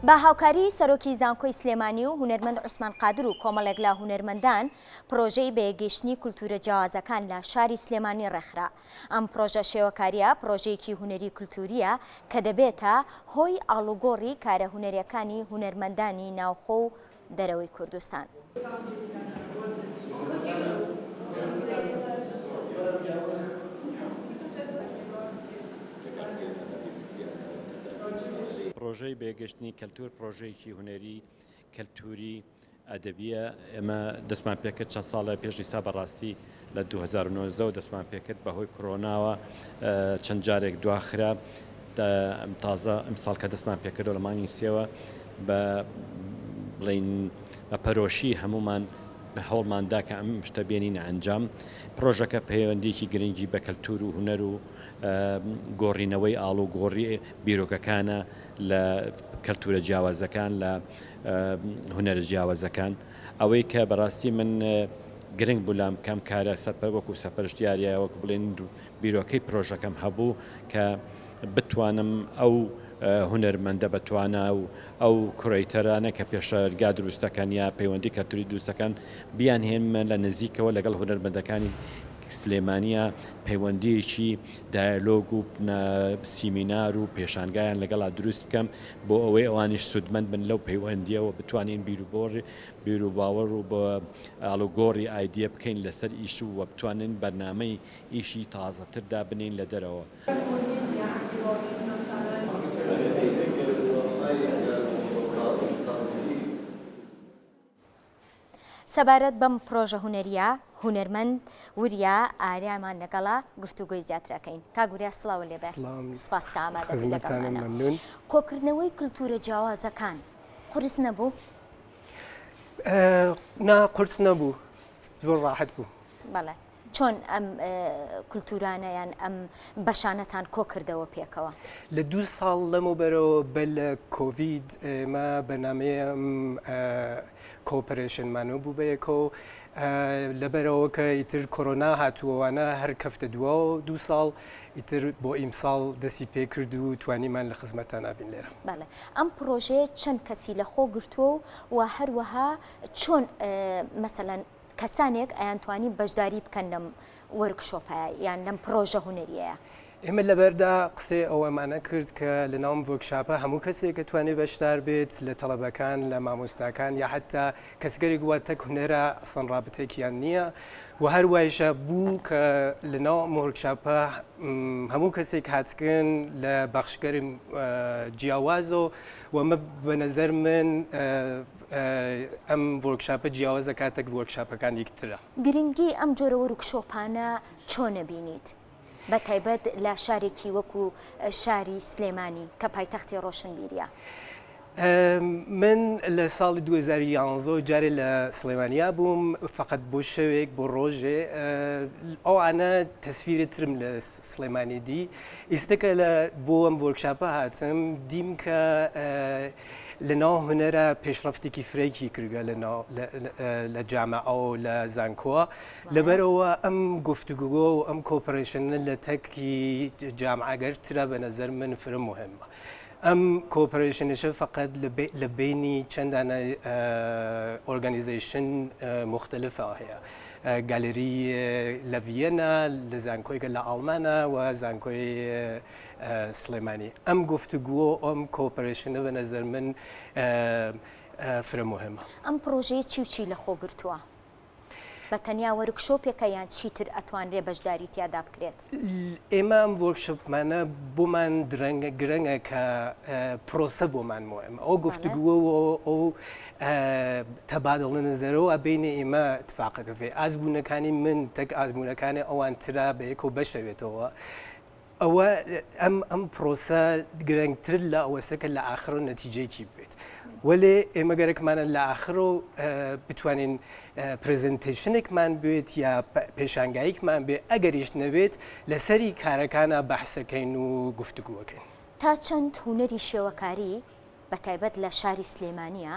با هاوکاری سەرۆکی زانکۆی سلێمانی و هونەرمەند عوسمان قادر و کۆمەڵێک لە هونەرمەندان پرۆژەی بەیەگەشتنی کولتورە جیاوازەکان لە شاری سلێمانی ڕێکخرا. ئەم پرۆژە شێوەکاریە پرۆژەیەکی هونەری کولتوریە کە دەبێتە هۆی ئاڵوگۆڕی کارە هونەریەکانی هونەرمەندانی ناوخۆ و دەرەوەی کوردستان. پرۆژەی بێگەشتنی کەلتور پرۆژەیەکی هونەری کەلتوری ئەدەبیە. ئێمە دەستمان پێکرد چەند ساڵە پێش ئێستا بەڕاستی لە 2009 و دەستمان پێکرد بەهۆی کۆرۆناوە چەند جارێک دواخرا تازە ئەمساڵ کە دەستمان پێکردەوە لە مانگی سێوە بڵین بە پەرۆشی هەمومان بە هەوڵماندا کە ئەم شتە بێنینە ئەنجام. پرۆژەکە پەیوەندیکی گرنگی بە کەلتور و هونەر و گۆڕینەوەی ئاڵوگۆڕی بیرۆکەکانە لە کەلتورە جیاوازەکان لە هونەرە جیاوازەکان. ئەوەی کە بەڕاستی من گرنگ بوو لام کەم کارە وەکو سەرپەرشتیاریە وەکو بڵێن بیرۆکەی پرۆژەکەم هەبوو کە بتوانم ئەو هونەرمەندە بەتوانە و ئەو کوڕیتەرانە کە پێشەرگا دروستەکان یا پەیوەندی کەلتوری دروستەکان بیان هێنمە لە نزیکەوە لەگەڵ هونەرمەندەکانی سلێمانیە پەیوەندیەکی دایلۆگ و سیمینار و پێشانگایان لەگەڵا دروست بکەم بۆ ئەوەی ئەوانیش سودمەند بن لەو پەیوەندیەوە بتوانین بیر و باوەڕ و بە ئاڵوگۆڕی ئایدیە بکەین لەسەر ئیش و بتوانین بەرنامەی ئیشی تازەتردا بنین لە دەرەوە. سەبارەت بەم پرۆژە هونەریە هونەرمەند وریا ئاریامان لەگەڵا گفتوگۆی زیاترەکەین. کاگوریا سڵاو لێبێ. سپاس کە ئامادەبی لەگەڵمانە. کۆکردنەوەی کولتورە جیاوازەکان قورس نەبوو؟ نا قورس نەبوو، زۆر ڕاحەت بوو. بەڵێ چۆن ئەم کولتورانەیان ئەم بەشانەتان کۆ کردەوە پێکەوە؟ لە 2 ساڵ لەمەوبەرەوە بە لە کۆڤید ئێمە بەنامەیەم کۆپەرێشنمانە بوو بەیەکەوە لەبەرەوە کە ئیتر کۆرۆنا هاتووەوانە هەر کەفتە دووە 2 ساڵ ئیتر بۆ ئیمساڵ دەستی پێ کرد و توانیمان لە خزمەتان نابین لێرە. بەڵێ ئەم پرۆژەیە چەند کەسی لە خۆ گرتووە و هەروەها چۆن مەسەلەن کەسانێک ئەیانتوانی بەشداری بکەن لەم وەرکشۆپە یان لەم پرۆژە هونەریەیە؟ ئێمە لەبەردا قسەی ئەوەمانە کرد کە لە ناوم ڤۆرکشاپە هەموو کەسێک کە توانێت بەشدار بێت لە تەڵەبەکان لە مامۆستاکان یا حتا کەسگەرێک واتە هونەرە ئەسڵەن ڕابطەیەکیان نییە و هەروایشە بوو کە لە ناو ڤۆرکشاپە هەموو کەسێک هاتکن لە بەخشگەری جیاوازەوە وەمە بەنەزەر من ئەم ڤۆرکشاپە جیاوازە کاتێک ڤۆرکشاپەکان یەکترە. گرنگی ئەم جۆرە وەرکشۆپانە چۆنە بینیت؟ بە تایبەت لە شارێکی وەکو شاری سلێمانی کە پایتەختی ڕۆشنبیریە. من لە ساڵی 2011 جارێ لە سلێمانیا بووم فقط بۆ شەوێک بۆ ڕۆژێ ئەوانە تەسفیرترم لە سلێمانی دی ئیستەکە بۆ ئەم ڤۆرکشاپە هاتم دیم کە لە ناو هونەرە پێشڕەفتێکی فرێکی کردگە لە جامعە و لە زانکۆوە لەبەرەوە ئەم گفتوگۆ و ئەم کۆپەرێشنە لە تەکی جامعەگەرترە بە نەزەر من فرە مهمە. ئەم کۆپەرێشنەشە فقط لە بینی چەندانە ئۆرگانیزیشن مختلفە هەیە. گالری لە ڤیەنە لە زانکۆیگە لە ئاڵمانە و زانکۆی سلێمانی. ئەم گفتوگۆ ئەم کۆپەرێشنە بە نەزەر من فرە مهمە. ئەم پرۆژەیە چی و چی لە خۆ گرتووە؟ بە تەنیا وەرکشۆپێکە یان چیتر ئەتوانرێ بەشداری تیادا بکرێت؟ ئێمە ئەم ڤۆرکشۆپمانە بۆمان گرنگە کە پرۆسە بۆمان مهمە. ئەو گفتوگۆوە ئەو تەبادڵە نەزەرەوە بینی ئێمە اتفاقەکەفێ ئازبوونەکانی من تەک ئازمونەکانی ئەوان ترا بە یەکەوە بەشەوێتەوە. ئەوە ئەم پرۆسە گرنگتر لە ئەوەسەکە لە ئاخر و نەتیجەیەکی بێت. وەلێ ئێمە گەرەکمانە لە ئاخر و بتوانین پرزنتیشنێکمان بێت یا پێشانگاییکمان بێ ئەگەریش نەبێت لەسەری کارەکانە بەحسەکەین و گفتوگوەکەین. تا چەند هونەری شێوەکاری بە تایبەت لە شاری سلێمانیە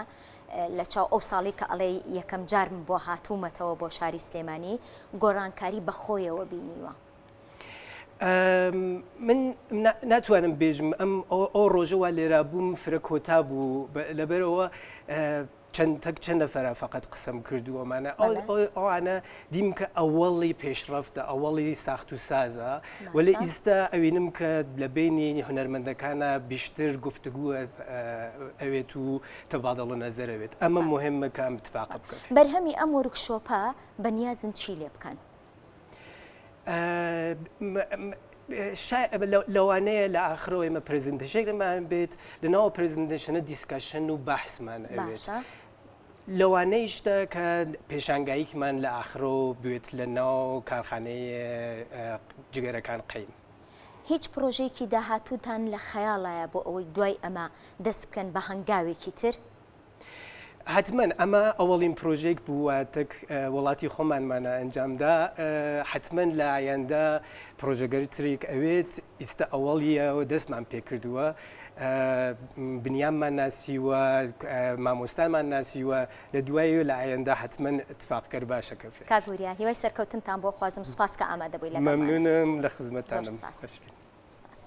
لە چاو ئەو ساڵی کە ئەڵێ یەکەم جارم بۆ هاتوومەتەوە بۆ شاری سلێمانی گۆڕانکاری بەخۆیەوە بینیوە؟ من ناتوانم بێژم ئەو ڕۆژەوە لێرا بووم فرە کۆتا بوو لەبەرەوە چەند نەفەرە فقط قسەم کردووەمانە ئەوانە دیم کە ئەوەڵی پێشرەفتە ئەوەڵی ساخت و سازە وەلە ئیستا ئەوێنم کە لە بینی هونەرمەندەکانە بیشتر گفتگووە ئەوێت و تەبادڵە نەزەرەوێت ئەمە مهمە کە ئەم اتفاق بکەن بەرهەمی ئەم وەرکشۆپە بەنیازن چی لێ بکەن؟ لەوانەیە لە ئاخرەوە ئێمە پرزنتیشنێکمان بێت لەناوە پرزنتیشنە دیسکشن و بەحسمان ئەوێت لەوانەیشتە کە پێشانگاییکمان لە ئاخرۆ بێت لە ناو کارخانەی جگەرەکان قەیم. هیچ پرۆژێکی داهاتووتان لە خەیاڵایە بۆ ئەوەی دوای ئەمە دەست بکەن بە هەنگاوێکی تر؟ حتمما ئەمە ئەوەڵین پرۆژێک بوواتە وڵاتی خۆمانمانە ئەنجامدا حتمما لە ئایەندا پرۆژەگەری ترێک ئەوێت ئیستا ئەوەڵیەوە دەستمان پێکردووە بنیاممان ناسیوە مامۆستانمان ناسیوە لە دوایە لە ئایەندا حتمما اتفاقکەر باشەکە فێت. کاگوریا هیوای سەرکەوتنتان بۆ خوازم سپاس کە ئامادە بووی لەگەڵمان. مەمنونم لە خزمەتتانم. سپاس.